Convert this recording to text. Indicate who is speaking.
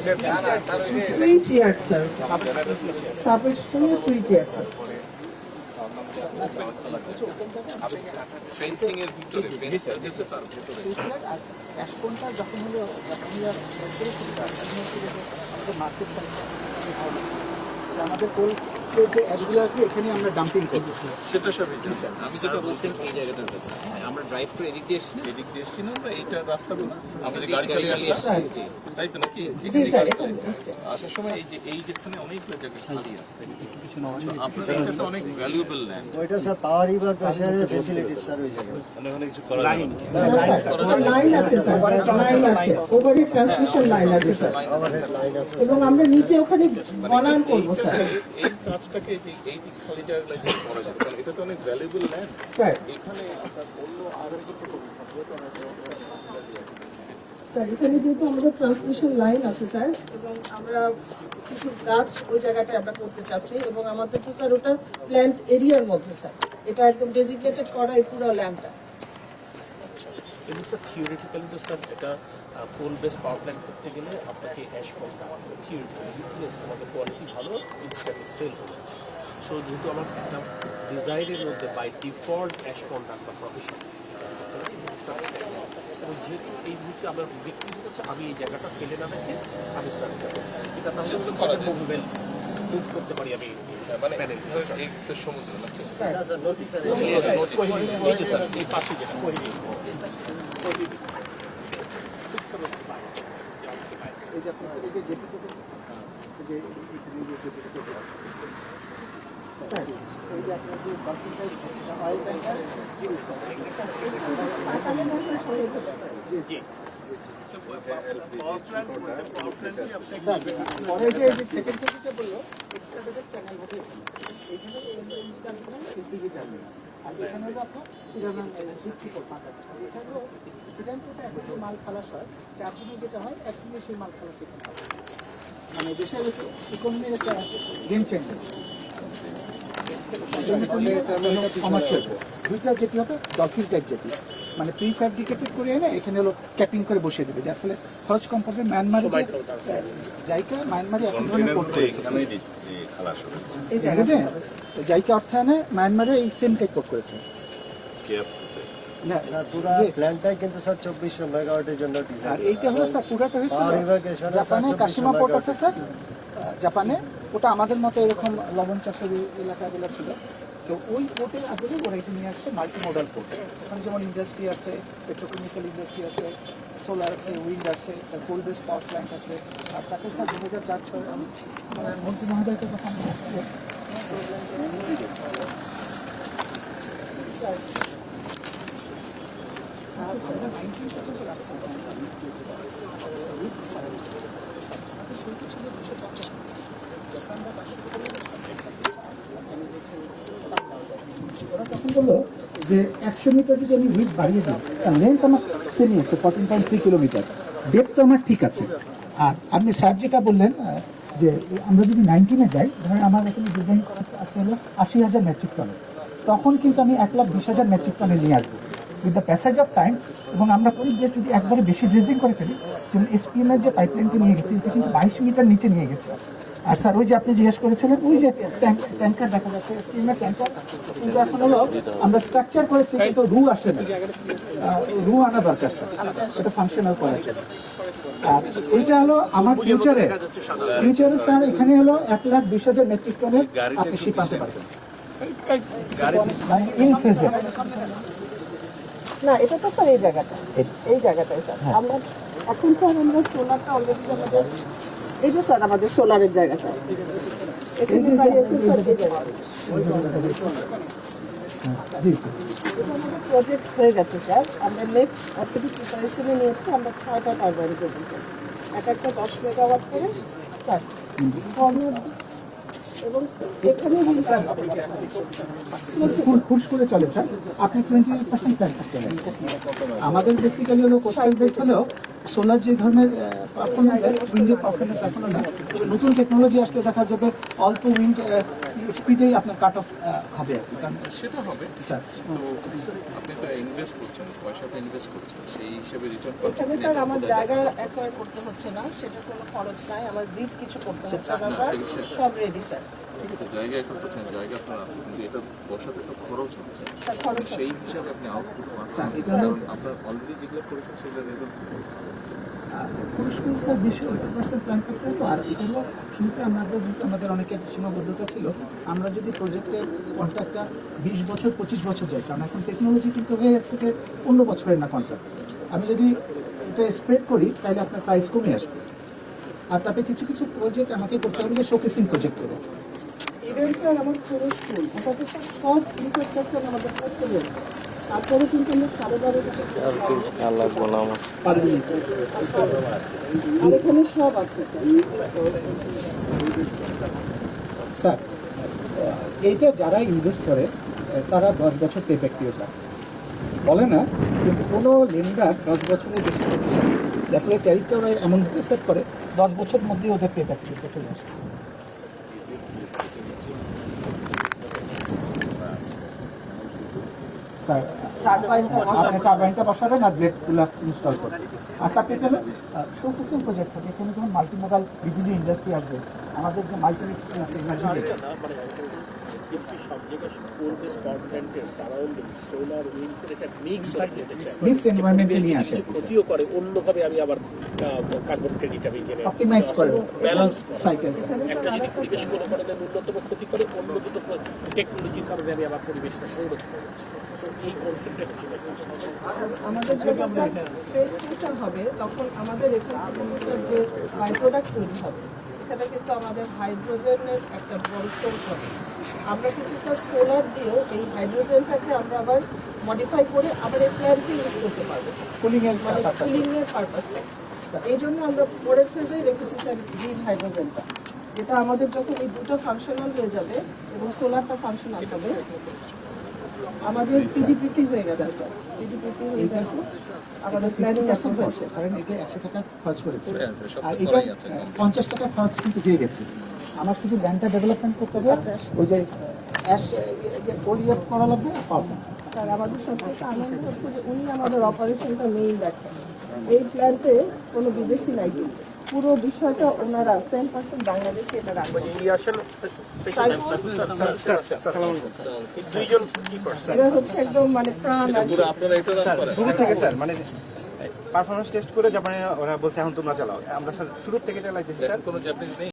Speaker 1: Switch yard sir, সাবের সঙ্গে switch yard sir.
Speaker 2: Fencing এর ভিতরে
Speaker 3: অ্যাশপনটা যখন হলো মার্কেট আমাদের কোল যে অ্যাশগুলো আসবে এখানে আমরা ডাম্পিং করবো
Speaker 2: সেটা সবই আমি যেটা বলছেন এই জায়গাটার কথা আমরা ড্রাইভ করে এদিক দিয়ে এসছি না আমরা এইটা রাস্তাগুলো আমরা যে গাড়ি চালিয়ে আসছি তাই তো নাকি আসার সময় এই যেখানে অনেকগুলো জায়গা খালি আছে আপনাদের এটা তো অনেক ভ্যালুয়েবল ল্যান্ড
Speaker 4: ওইটা স্যার পাওয়ার রিভার প্রেসারের ফ্যাসিলিটিস স্যার ওই জায়গায়
Speaker 2: অনেক কিছু করা
Speaker 1: লাইন আছে স্যার, লাইন আছে, ওভারহেড ট্রান্সমিশন লাইন আছে স্যার,
Speaker 4: ওভারহেড লাইন আছে
Speaker 1: এবং আমরা নিচে ওখানে বনায়ন করবো স্যার।
Speaker 2: এই কাজটাকে এই দিক খালি জায়গাগুলো যে করা যাবে কারণ এটা তো অনেক ভ্যালুয়েবল ল্যান্ড
Speaker 1: স্যার
Speaker 2: এখানে আপনার অন্য আগামী
Speaker 1: স্যার এখানে যেহেতু আমাদের ট্রান্সমিশন লাইন আছে স্যার, এবং আমরা কিছু গাছ ওই জায়গাটায় আমরা করতে চাচ্ছি, এবং আমাদের তো স্যার ওটা প্ল্যান্ট এরিয়ার মধ্যে স্যার, এটা একদম ডেজিগনেটেড করা এই পুরো ল্যান্ডটা।
Speaker 5: এবং স্যার থিওরিটিক্যালি তো স্যার এটা কোল বেস পাওয়ার প্ল্যান্ট করতে গেলে আপনাকে অ্যাশ করতে হবে থিওরিটিক্যালি আমাদের কোয়ালিটি ভালো ইনস্ট্যান্টলি সেল হয়ে যাচ্ছে। সো যেহেতু আমার একটা ডিজাইনের মধ্যে বাই ডিফল্ট অ্যাশ পন্ড রাখবা প্রফেশন, এবং যেহেতু এই মুহূর্তে আমরা বিক্রি করছি আমি এই জায়গাটা ফেলে না রেখে আমি স্যার এটা তাহলে মুভমেন্ট মুভ করতে পারি আমি
Speaker 2: মানে এই সমুদ্র নাকি
Speaker 4: স্যার নদী স্যার
Speaker 5: এই যে স্যার এই পাশে যেটা কোহিনী
Speaker 3: এই যে আপনার এই যে যেটুকু যে এখানে যে যেটুকু স্যার এই যে আপনার যে পার্সেন্টেজ অয়েল ট্যাঙ্কার
Speaker 5: জি
Speaker 3: স্যার পরে যে সেকেন্ড ফেজে বললো এক্সট্রা বেডের চ্যানেল হবে এখানে এসিবি যাবে আর এখানে হলো আপনার ইরানান এনার্জি পাকা এখানে সেখান থেকে এখন মাল খালাস হয় 4 দিনে যেটা হয় 1 দিনে সেই মাল খালাস করতে হয় মানে দেশের ইকোনমির একটা গেম চেঞ্জার কমার্শিয়াল দুইটা যেটি হবে ডলফিন টাইপ যেটি মানে প্রি ফ্যাব্রিকেটেড করে এনে এখানে হলো ক্যাপিং করে বসিয়ে দেবে যার ফলে খরচ কম পড়বে। মায়ানমারে জাইকা মায়ানমারে এক ধরনের করতে এই জায়গাতে জাইকা অর্থায়নে মায়ানমারে এই সেম টাইপ কোড করেছে
Speaker 4: না স্যার পুরো প্ল্যান্টটাই কিন্তু স্যার 2400 মেগাওয়াটের জন্য ডিজাইন।
Speaker 3: আর এইটা হলো স্যার পুরাটা হয়েছে
Speaker 4: পাওয়ার ইভাকুয়েশন
Speaker 3: জাপানে কাশিমা পোর্ট আছে স্যার, জাপানে ওটা আমাদের মতো এরকম লবণ চাষের এলাকাগুলো ছিল, তো ওই পোর্টের আগে ওরা এটা নিয়ে আসছে মাল্টি মডাল পোর্ট। ওখানে যেমন ইন্ডাস্ট্রি আছে, পেট্রোকেমিক্যাল ইন্ডাস্ট্রি আছে, সোলার আছে, উইন্ড আছে, কোল বেস পাওয়ার প্ল্যান্ট আছে। আর তাকে স্যার 2004 আমি মন্ত্রী মহোদয়কে তখন ওরা তখন বললো যে 100 মিটার যদি আমি উইথ বাড়িয়ে দিই, লেন্থ আমার সেমি আছে 14.3 কিলোমিটার, ডেপথ আমার ঠিক আছে। আর আপনি স্যার যেটা বললেন যে আমরা যদি 19-এ যাই, ধরেন আমার এখানে ডিজাইন করা আছে হলো 80,000 মেট্রিক টনে, তখন কিন্তু আমি 1,20,000 মেট্রিক টনে নিয়ে আসবো with the passage of time. এবং আমরা করি যে যদি একবারে বেশি ড্রেজিং করে ফেলি, যেমন এসপিএম এর যে পাইপলাইনকে নিয়ে গেছি এটা কিন্তু 22 মিটার নিচে নিয়ে গেছে। আর স্যার ওই যে আপনি জিজ্ঞেস করেছিলেন ওই যে ট্যাঙ্কার দেখা যাচ্ছে এসপিএম এর ট্যাঙ্কার, কিন্তু এখন হলো আমরা স্ট্রাকচার করেছি কিন্তু রু আসে না, রু আনা দরকার স্যার, এটা ফাংশনাল করার জন্য। আর এইটা হলো আমার ফিউচারে স্যার এখানে হলো 1,20,000 মেট্রিক টনের আপনি শিপ আনতে পারবেন ইন ফেজে।
Speaker 1: না এটা তো স্যার এই জায়গাটাই স্যার আমরা এখন তো আমরা সোলারটা অলরেডি আমাদের এই যে স্যার আমাদের সোলারের জায়গাটা এখানে বাড়ি আছে স্যার এই জায়গাটা প্রজেক্ট হয়ে গেছে স্যার। আমরা নেক্সট অর্থনৈতিক প্রিপারেশনে নিয়েছি, আমরা 6টা টারবাইন করবো এক একটা 10 মেগাওয়াট করে স্যার, এবং এখানে
Speaker 3: ফুস করে চলে স্যার। আপনি 28% প্ল্যান থাকতে আমাদের বেসিক্যালি হলো কোস্টাল বেল্ট হলেও সোলার যে ধরনের পারফরমেন্স দেয় উইন্ডের পারফরমেন্স এখনো না। নতুন টেকনোলজি আসলে দেখা যাবে অল্প উইন্ড স্পিডেই আপনার কাট অফ হবে আর কি। কারণ
Speaker 2: সেটা হবে,
Speaker 3: স্যার
Speaker 2: তো আপনি তো ইনভেস্ট করছেন, পয়সাতে ইনভেস্ট করছেন, সেই হিসেবে রিটার্ন
Speaker 1: এখানে স্যার আমার জায়গা অ্যাকোয়ার করতে হচ্ছে না, সেটা কোনো খরচ নাই, আমার গ্রিড কিছু করতে হচ্ছে না স্যার, সব রেডি স্যার।
Speaker 2: ঠিক আছে, জায়গা এখন করছেন, জায়গা আপনার আছে, কিন্তু এটা বসাতে তো খরচ হচ্ছে,
Speaker 1: স্যার খরচ
Speaker 2: সেই হিসাবে আপনি আউটপুট পাচ্ছেন,
Speaker 3: স্যার, এটা হলো-
Speaker 2: কারণ আপনার অলরেডি যেগুলো করেছেন সেগুলো রেজাল্ট
Speaker 3: পুরস্কার স্যার 20% প্ল্যান করতে হতো। আর এটা হলো শুরুতে আমাদের অনেকের সীমাবদ্ধতা ছিল, আমরা যদি প্রজেক্টের কন্ট্রাক্টটা 20 বছর 25 বছর যায়, কারণ এখন টেকনোলজি কিন্তু হয়ে যাচ্ছে যে 15 বছরের না কন্ট্রাক্ট। আমি যদি এটা স্প্রেড করি তাহলে আপনার প্রাইস কমে আসবে। আর তারপরে কিছু কিছু প্রজেক্ট আমাকে করতে হবে যে শোকেসিং প্রজেক্ট করে।
Speaker 1: ইভেন স্যার আমার পুরো স্কুল ওটাতে স্যার সব ইনফ্রাস্ট্রাকচার আমাদের করতে হবে, তারপরে কিন্তু আমরা 12.5
Speaker 3: পারবেন না।
Speaker 1: আর এখানে সব আছে স্যার।
Speaker 3: স্যার এইটা যারা ইনভেস্ট করে তারা 10 বছর পে ব্যাক পিরিয়ড রাখে বলে না, কিন্তু কোনো লেন্ডার 10 বছরের বেশি করতে চায় না। তারপরে ট্যারিফটা ওরা এমনভাবে সেট করে 10 বছর মধ্যে ওদের পে ব্যাক পিরিয়ডটা চলে আসে। স্যার আপনি টারবাইনটা বসাবেন আর ব্লেডগুলো ইনস্টল করবেন। আর তারপরে এটা হলো শোকেসিং প্রজেক্ট হবে। এখানে যখন মাল্টিমোডাল বিভিন্ন ইন্ডাস্ট্রি আসবে, আমাদের যে মাল্টিমিক্স
Speaker 5: কিন্তু সব জায়গায় কোল বেস পাওয়ার প্ল্যান্টের সারাউন্ডিং সোলার উইন্ড করে একটা মিক্স নিতে চাই,
Speaker 3: মিক্স এনভায়রনমেন্টে নিয়ে আসে,
Speaker 5: কিছু ক্ষতিও করে, অন্যভাবে আমি আবার কার্বন ক্রেডিট আমি জেনে
Speaker 3: অপটিমাইজ করে
Speaker 5: ব্যালেন্স
Speaker 3: সাইকেল।
Speaker 5: একটা যদি পরিবেশ কোনো কারণে ন্যূনতম ক্ষতি করে, অন্য দুটো টেকনোলজির কারণে আমি আবার পরিবেশটা সংরক্ষণ করছি। সো এই কনসেপ্টটা হচ্ছে
Speaker 1: আমাদের যখন স্যার ফেজ 2টা হবে তখন আমাদের এখান থেকে স্যার যে বাই প্রোডাক্ট তৈরি হবে এখানে কিন্তু আমাদের হাইড্রোজেনের একটা বড় সোর্স হবে। আমরা কিন্তু স্যার সোলার দিয়েও এই হাইড্রোজেনটাকে আমরা আবার মডিফাই করে আবার এই প্ল্যান্টে ইউজ করতে পারবো
Speaker 3: কুলিং এর
Speaker 1: মানে কুলিংয়ের পারপাসে। এই জন্য আমরা পরের ফেজেই রেখেছি স্যার গ্রিন হাইড্রোজেনটা, যেটা আমাদের যখন এই দুটো ফাংশনাল হয়ে যাবে এবং সোলারটা ফাংশনাল হবে, আমাদের পিডিপিপি হয়ে গেছে স্যার, পিডিপিপি হয়ে গেছে, আমাদের প্ল্যানিং এখন হচ্ছে।
Speaker 3: কারণ এটা 100 টাকা খরচ করেছে
Speaker 2: সব তো
Speaker 3: আর এটা
Speaker 2: করাই আছে।
Speaker 3: 50 টাকা খরচ কিন্তু দিয়ে গেছে। আমার শুধু ল্যান্ডটা ডেভেলপমেন্ট করতে হবে, ওই যে অ্যাশ ওরিয়েন্ট করা লাগবে আর পাবো।
Speaker 1: স্যার আমাদের সবথেকে আনন্দ হচ্ছে যে উনি আমাদের অপারেশনটা মেইন দেখেন, এই প্ল্যান্টে কোনো বিদেশি নাই, কিন্তু পুরো বিষয়টা ওনারা 10% বাংলাদেশে এটা রাখবেন। এরা হচ্ছে একদম মানে প্রাণ আর কি।
Speaker 2: পুরো আপনারা এটা রান করেন।
Speaker 6: শুরু থেকে স্যার মানে পারফরমেন্স টেস্ট করে জাপানে ওরা বলছে এখন তোমরা চালাও, আমরা স্যার শুরু থেকে চালাইতেছি স্যার।
Speaker 2: কোনো জাপানিজ নেই।